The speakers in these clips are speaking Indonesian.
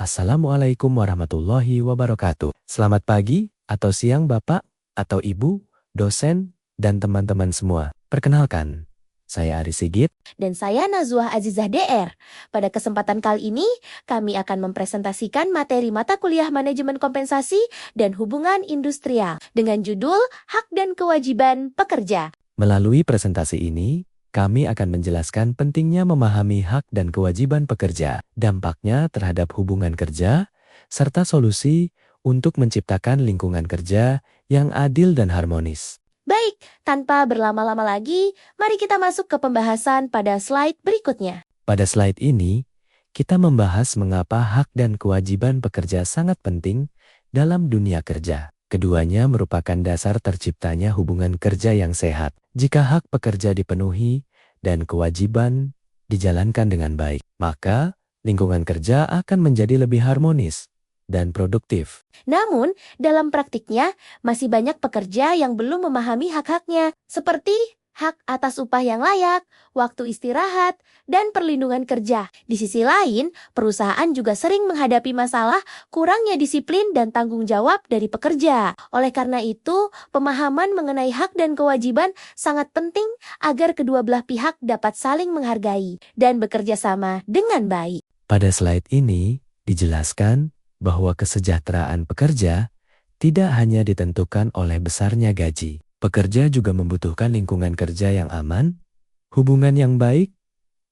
Assalamualaikum warahmatullahi wabarakatuh. Selamat pagi atau siang Bapak atau Ibu, dosen, dan teman-teman semua. Perkenalkan, saya Aris Sigit. Dan saya Nazwa Azizah DR. Pada kesempatan kali ini, kami akan mempresentasikan materi mata kuliah Manajemen Kompensasi dan Hubungan Industrial dengan judul Hak dan Kewajiban Pekerja. Melalui presentasi ini, kami akan menjelaskan pentingnya memahami hak dan kewajiban pekerja, dampaknya terhadap hubungan kerja, serta solusi untuk menciptakan lingkungan kerja yang adil dan harmonis. Baik, tanpa berlama-lama lagi, mari kita masuk ke pembahasan pada slide berikutnya. Pada slide ini, kita membahas mengapa hak dan kewajiban pekerja sangat penting dalam dunia kerja. Keduanya merupakan dasar terciptanya hubungan kerja yang sehat. Jika hak pekerja dipenuhi dan kewajiban dijalankan dengan baik, maka lingkungan kerja akan menjadi lebih harmonis dan produktif. Namun, dalam praktiknya, masih banyak pekerja yang belum memahami hak-haknya, seperti hak atas upah yang layak, waktu istirahat, dan perlindungan kerja. Di sisi lain, perusahaan juga sering menghadapi masalah kurangnya disiplin dan tanggung jawab dari pekerja. Oleh karena itu, pemahaman mengenai hak dan kewajiban sangat penting agar kedua belah pihak dapat saling menghargai dan bekerja sama dengan baik. Pada slide ini, dijelaskan bahwa kesejahteraan pekerja tidak hanya ditentukan oleh besarnya gaji. Pekerja juga membutuhkan lingkungan kerja yang aman, hubungan yang baik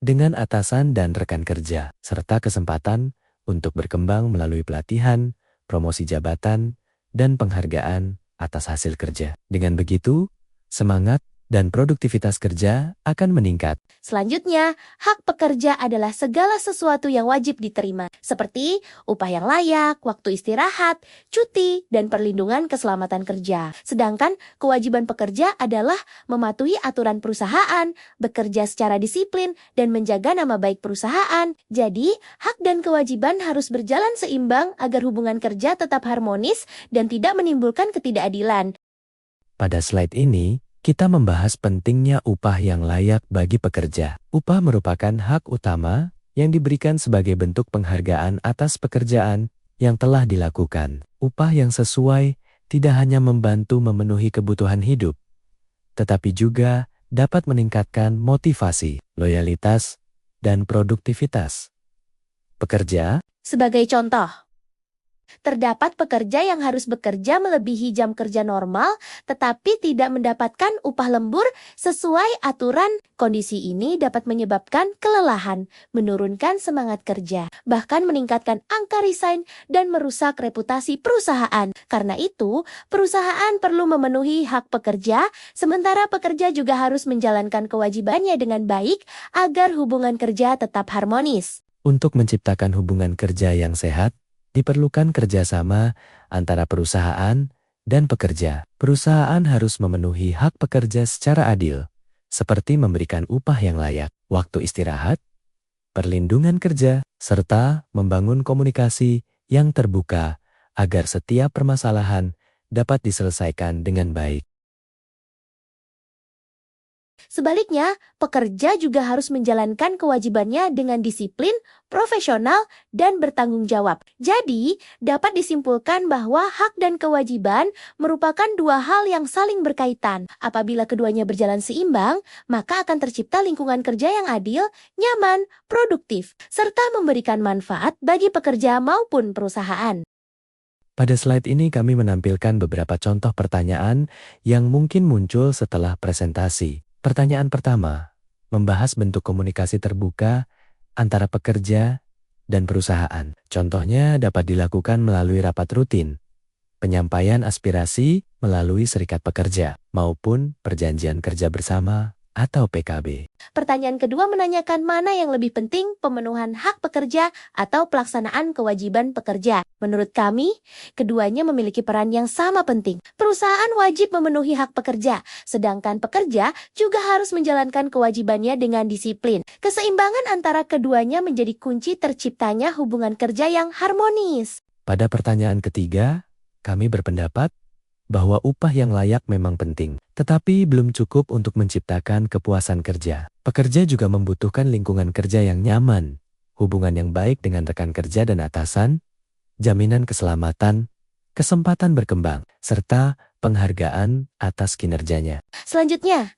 dengan atasan dan rekan kerja, serta kesempatan untuk berkembang melalui pelatihan, promosi jabatan, dan penghargaan atas hasil kerja. Dengan begitu, semangat dan produktivitas kerja akan meningkat. Selanjutnya, hak pekerja adalah segala sesuatu yang wajib diterima, seperti upah yang layak, waktu istirahat, cuti, dan perlindungan keselamatan kerja. Sedangkan kewajiban pekerja adalah mematuhi aturan perusahaan, bekerja secara disiplin, dan menjaga nama baik perusahaan. Jadi, hak dan kewajiban harus berjalan seimbang agar hubungan kerja tetap harmonis dan tidak menimbulkan ketidakadilan. Pada slide ini, kita membahas pentingnya upah yang layak bagi pekerja. Upah merupakan hak utama yang diberikan sebagai bentuk penghargaan atas pekerjaan yang telah dilakukan. Upah yang sesuai tidak hanya membantu memenuhi kebutuhan hidup, tetapi juga dapat meningkatkan motivasi, loyalitas, dan produktivitas pekerja. Sebagai contoh, terdapat pekerja yang harus bekerja melebihi jam kerja normal tetapi tidak mendapatkan upah lembur sesuai aturan. Kondisi ini dapat menyebabkan kelelahan, menurunkan semangat kerja, bahkan meningkatkan angka resign dan merusak reputasi perusahaan. Karena itu, perusahaan perlu memenuhi hak pekerja, sementara pekerja juga harus menjalankan kewajibannya dengan baik agar hubungan kerja tetap harmonis. Untuk menciptakan hubungan kerja yang sehat, diperlukan kerjasama antara perusahaan dan pekerja. Perusahaan harus memenuhi hak pekerja secara adil, seperti memberikan upah yang layak, waktu istirahat, perlindungan kerja, serta membangun komunikasi yang terbuka agar setiap permasalahan dapat diselesaikan dengan baik. Sebaliknya, pekerja juga harus menjalankan kewajibannya dengan disiplin, profesional, dan bertanggung jawab. Jadi, dapat disimpulkan bahwa hak dan kewajiban merupakan dua hal yang saling berkaitan. Apabila keduanya berjalan seimbang, maka akan tercipta lingkungan kerja yang adil, nyaman, produktif, serta memberikan manfaat bagi pekerja maupun perusahaan. Pada slide ini kami menampilkan beberapa contoh pertanyaan yang mungkin muncul setelah presentasi. Pertanyaan pertama, membahas bentuk komunikasi terbuka antara pekerja dan perusahaan. Contohnya dapat dilakukan melalui rapat rutin, penyampaian aspirasi melalui serikat pekerja, maupun perjanjian kerja bersama atau PKB. Pertanyaan kedua menanyakan mana yang lebih penting, pemenuhan hak pekerja atau pelaksanaan kewajiban pekerja. Menurut kami, keduanya memiliki peran yang sama penting. Perusahaan wajib memenuhi hak pekerja, sedangkan pekerja juga harus menjalankan kewajibannya dengan disiplin. Keseimbangan antara keduanya menjadi kunci terciptanya hubungan kerja yang harmonis. Pada pertanyaan ketiga, kami berpendapat bahwa upah yang layak memang penting, tetapi belum cukup untuk menciptakan kepuasan kerja. Pekerja juga membutuhkan lingkungan kerja yang nyaman hubungan yang baik dengan rekan kerja dan atasan, jaminan keselamatan, kesempatan berkembang, serta penghargaan atas kinerjanya. Selanjutnya,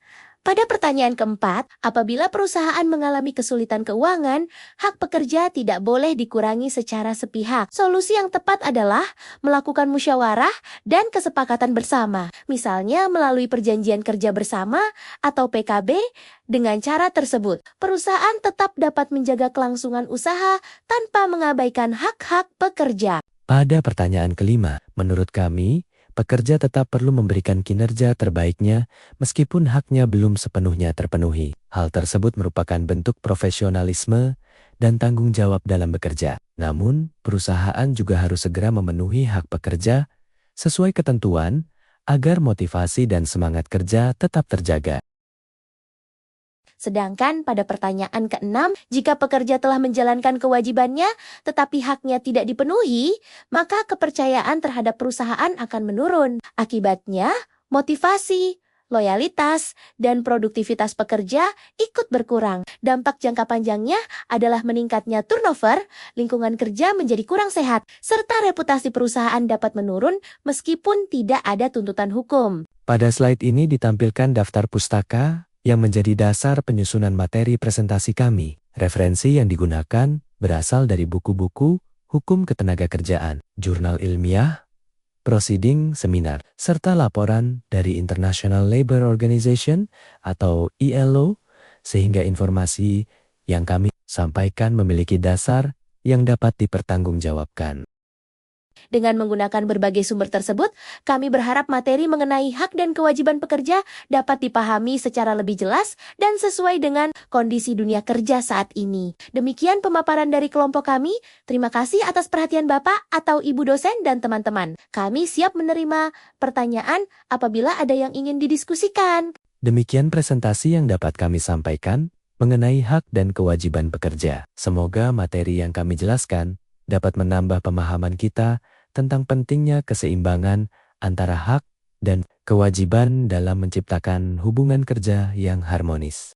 pada pertanyaan keempat, apabila perusahaan mengalami kesulitan keuangan, hak pekerja tidak boleh dikurangi secara sepihak. Solusi yang tepat adalah melakukan musyawarah dan kesepakatan bersama, misalnya melalui perjanjian kerja bersama atau PKB. Dengan cara tersebut, perusahaan tetap dapat menjaga kelangsungan usaha tanpa mengabaikan hak-hak pekerja. Pada pertanyaan kelima, menurut kami, pekerja tetap perlu memberikan kinerja terbaiknya meskipun haknya belum sepenuhnya terpenuhi. Hal tersebut merupakan bentuk profesionalisme dan tanggung jawab dalam bekerja. Namun, perusahaan juga harus segera memenuhi hak pekerja sesuai ketentuan agar motivasi dan semangat kerja tetap terjaga. Sedangkan pada pertanyaan keenam, jika pekerja telah menjalankan kewajibannya tetapi haknya tidak dipenuhi, maka kepercayaan terhadap perusahaan akan menurun. Akibatnya, motivasi, loyalitas, dan produktivitas pekerja ikut berkurang. Dampak jangka panjangnya adalah meningkatnya turnover, lingkungan kerja menjadi kurang sehat, serta reputasi perusahaan dapat menurun meskipun tidak ada tuntutan hukum. Pada slide ini ditampilkan daftar pustaka yang menjadi dasar penyusunan materi presentasi kami. Referensi yang digunakan berasal dari buku-buku hukum ketenagakerjaan, jurnal ilmiah, proceeding seminar, serta laporan dari International Labour Organization atau ILO, sehingga informasi yang kami sampaikan memiliki dasar yang dapat dipertanggungjawabkan. Dengan menggunakan berbagai sumber tersebut, kami berharap materi mengenai hak dan kewajiban pekerja dapat dipahami secara lebih jelas dan sesuai dengan kondisi dunia kerja saat ini. Demikian pemaparan dari kelompok kami. Terima kasih atas perhatian Bapak atau Ibu dosen dan teman-teman. Kami siap menerima pertanyaan apabila ada yang ingin didiskusikan. Demikian presentasi yang dapat kami sampaikan mengenai hak dan kewajiban pekerja. Semoga materi yang kami jelaskan dapat menambah pemahaman kita tentang pentingnya keseimbangan antara hak dan kewajiban dalam menciptakan hubungan kerja yang harmonis.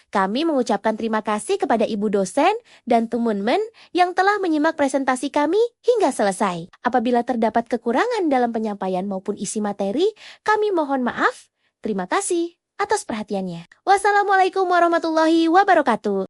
Kami mengucapkan terima kasih kepada Ibu dosen dan teman-teman yang telah menyimak presentasi kami hingga selesai. Apabila terdapat kekurangan dalam penyampaian maupun isi materi, kami mohon maaf. Terima kasih atas perhatiannya. Wassalamualaikum warahmatullahi wabarakatuh.